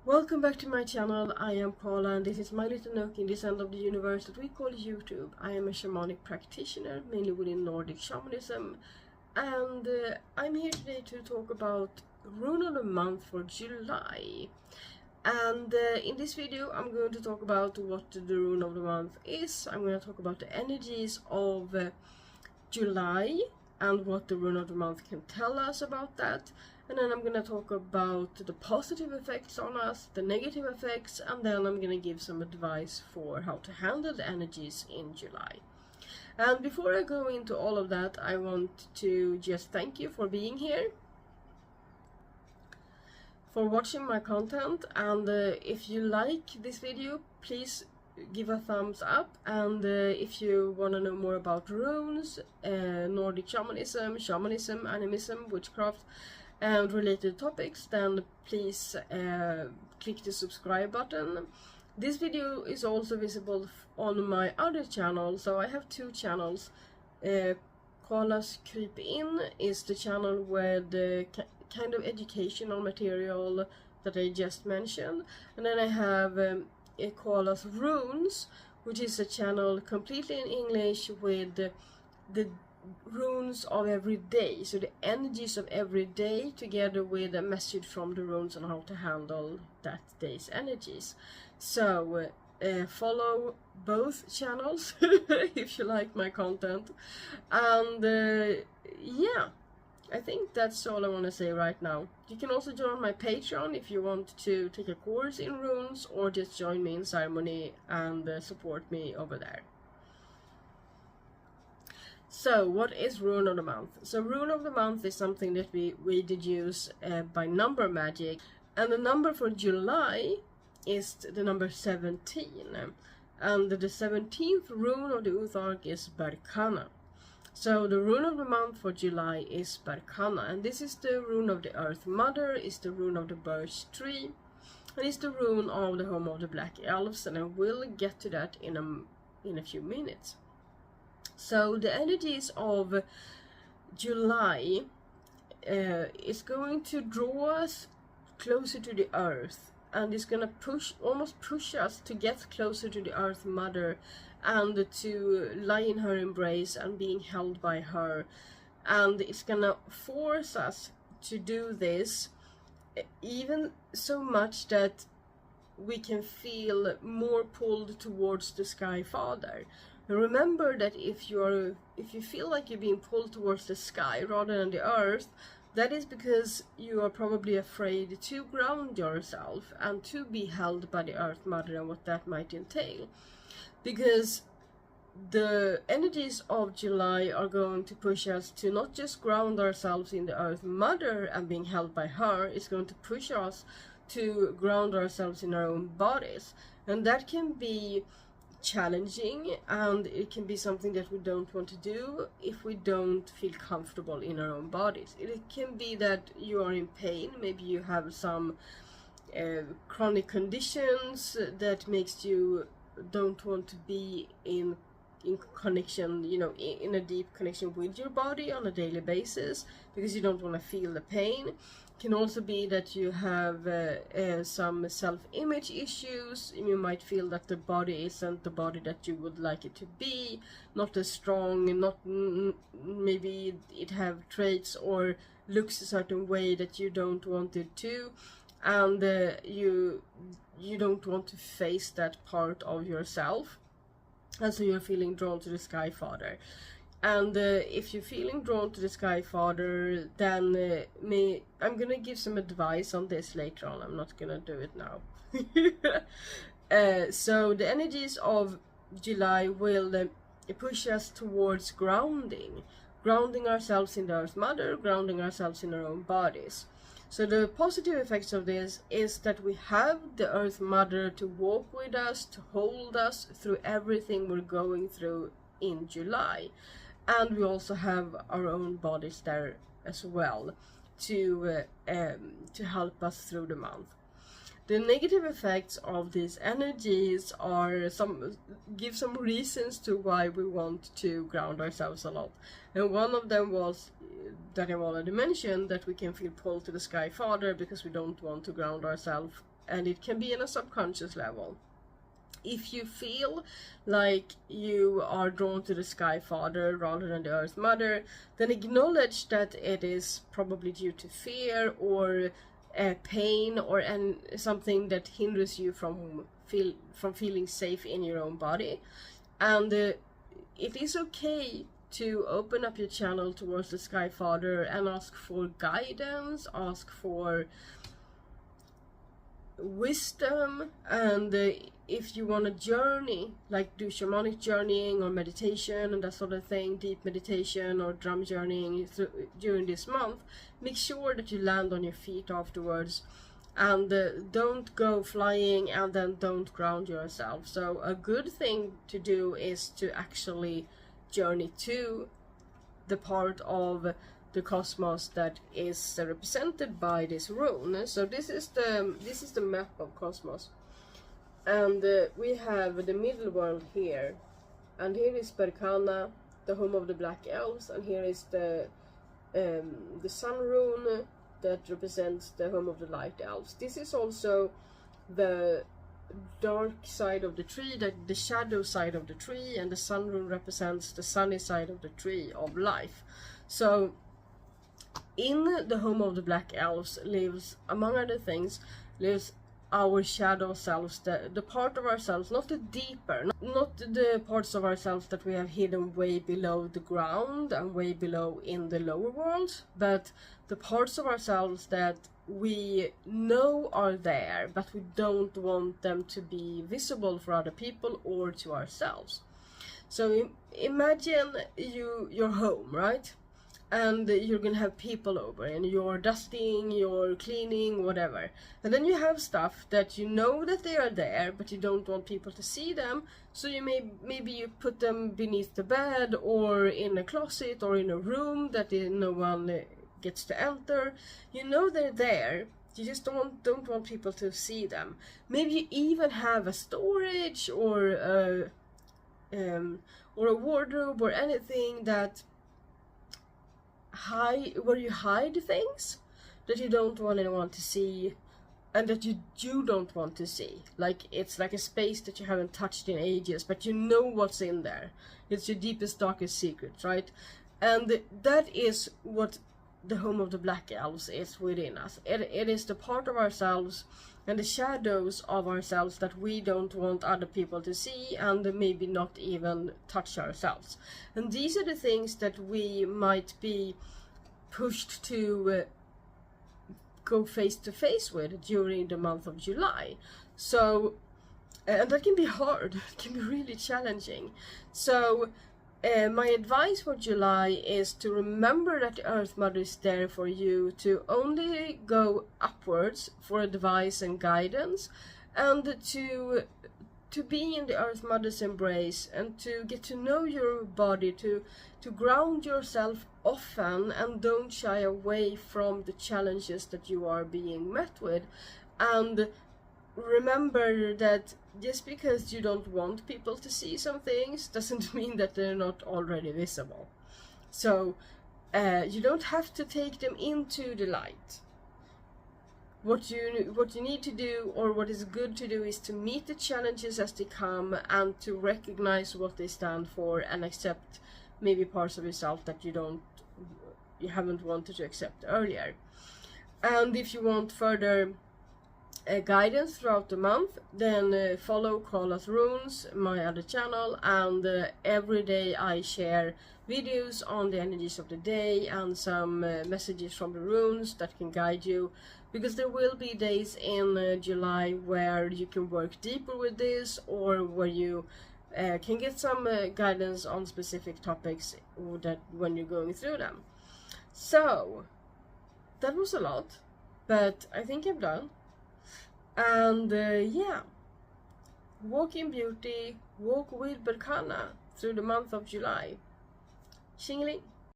Welcome back to my channel. I am Koala and this is my little nook in this end of the universe that we call YouTube. I am a shamanic practitioner, mainly within Nordic shamanism, and I'm here today to talk about Rune of the Month for July. And in this video I'm going to talk about what the Rune of the Month is. I'm going to talk about the energies of July and what the Rune of the Month can tell us about that. And then I'm going to talk about the positive effects on us, the negative effects, and then I'm going to give some advice for how to handle the energies in July. And before I go into all of that, I want to just thank you for being here, for watching my content, and if you like this video, please give a thumbs up. And if you want to know more about runes, Nordic shamanism, animism, witchcraft, and related topics, then please click the subscribe button. This video is also visible on my other channel, so I have two channels. Koala's Creep In is the channel where the kind of educational material that I just mentioned, and then I have Koala's Runes, which is a channel completely in English with the runes of every day, so the energies of every day together with a message from the runes on how to handle that day's energies. So follow both channels if you like my content. And yeah, I think that's all I want to say right now. You can also join my Patreon if you want to take a course in runes, or just join me in ceremony and support me over there. So, what is Rune of the Month? So, Rune of the Month is something that we deduce by number magic. And the number for July is the number 17. And the 17th rune of the Uthark is Berkhana. So, the Rune of the Month for July is Berkhana. And this is the rune of the Earth Mother, is the rune of the Birch Tree, and is the rune of the home of the Black Elves. And I will get to that in a few minutes. So the energies of July is going to draw us closer to the earth, and it's going to almost push us to get closer to the Earth Mother and to lie in her embrace and being held by her. And it's going to force us to do this, even so much that we can feel more pulled towards the Sky Father. Remember that if you feel like you're being pulled towards the sky rather than the earth, that is because you are probably afraid to ground yourself and to be held by the Earth Mother and what that might entail. Because the energies of July are going to push us to not just ground ourselves in the Earth Mother and being held by her, it's going to push us to ground ourselves in our own bodies. And that can be challenging, and it can be something that we don't want to do if we don't feel comfortable in our own bodies. It can be that you are in pain, maybe you have some chronic conditions that makes you don't want to be in connection, in a deep connection with your body on a daily basis because you don't want to feel the pain. It can also be that you have some self-image issues. You might feel that the body isn't the body that you would like it to be, not as strong, maybe it have traits or looks a certain way that you don't want it to, and you don't want to face that part of yourself. And so you're feeling drawn to the Sky Father. And if you're feeling drawn to the Sky Father, then I'm gonna give some advice on this later on. I'm not gonna do it now. So the energies of July will push us towards grounding ourselves in the Earth Mother, grounding ourselves in our own bodies. So the positive effects of this is that we have the Earth Mother to walk with us, to hold us through everything we're going through in July. And we also have our own bodies there as well to help us through the month. The negative effects of these energies are give some reasons to why we want to ground ourselves a lot. And one of them was that I've already mentioned, that we can feel pulled to the Sky Father because we don't want to ground ourselves and it can be in a subconscious level. If you feel like you are drawn to the Sky Father rather than the Earth Mother, then acknowledge that it is probably due to fear or pain or something that hinders you from feeling safe in your own body. And it is okay to open up your channel towards the Sky Father and ask for guidance, ask for wisdom, and if you want to journey, like do shamanic journeying or meditation and that sort of thing, deep meditation or drum journeying during this month, make sure that you land on your feet afterwards, and don't go flying and then don't ground yourself. So a good thing to do is to actually journey to the part of the cosmos that is represented by this rune. So this is the map of cosmos, and we have the middle world here, and here is Berkhana, the home of the black elves, and here is the sun rune that represents the home of the light elves. This is also the dark side of the tree, the shadow side of the tree, and the sun rune represents the sunny side of the tree of life. So in the home of the black elves lives, among other things, lives our shadow selves, the part of ourselves, not the deeper, not the parts of ourselves that we have hidden way below the ground and way below in the lower world, but the parts of ourselves that we know are there, but we don't want them to be visible for other people or to ourselves. So imagine your home, right? And you're gonna have people over and you're dusting, you're cleaning, whatever, and then you have stuff that you know that they are there but you don't want people to see them, so you maybe you put them beneath the bed or in a closet or in a room that no one gets to enter. You know they're there, you just don't want people to see them. Maybe you even have a storage or a wardrobe or anything that where you hide things that you don't want anyone to see and that you don't want to see. Like it's like a space that you haven't touched in ages, but you know what's in there. It's your deepest, darkest secrets, right? And that is what the home of the black elves is within us. It is the part of ourselves and the shadows of ourselves that we don't want other people to see and maybe not even touch ourselves. And these are the things that we might be pushed to go face to face with during the month of July. So, and that can be hard, it can be really challenging. So my advice for July is to remember that the Earth Mother is there for you, to only go upwards for advice and guidance, and to be in the Earth Mother's embrace, and to get to know your body, to ground yourself often, and don't shy away from the challenges that you are being met with. And remember that just because you don't want people to see some things doesn't mean that they're not already visible. So you don't have to take them into the light. What you need to do, or what is good to do, is to meet the challenges as they come and to recognize what they stand for and accept maybe parts of yourself that you haven't wanted to accept earlier. And if you want further guidance throughout the month, then follow Koala's Runes, my other channel, and every day I share videos on the energies of the day and some messages from the runes that can guide you, because there will be days in July where you can work deeper with this, or where you can get some guidance on specific topics that when you're going through them. So that was a lot, but I think I'm done. And yeah, walk in beauty, walk with Berkhana through the month of July. Xingling.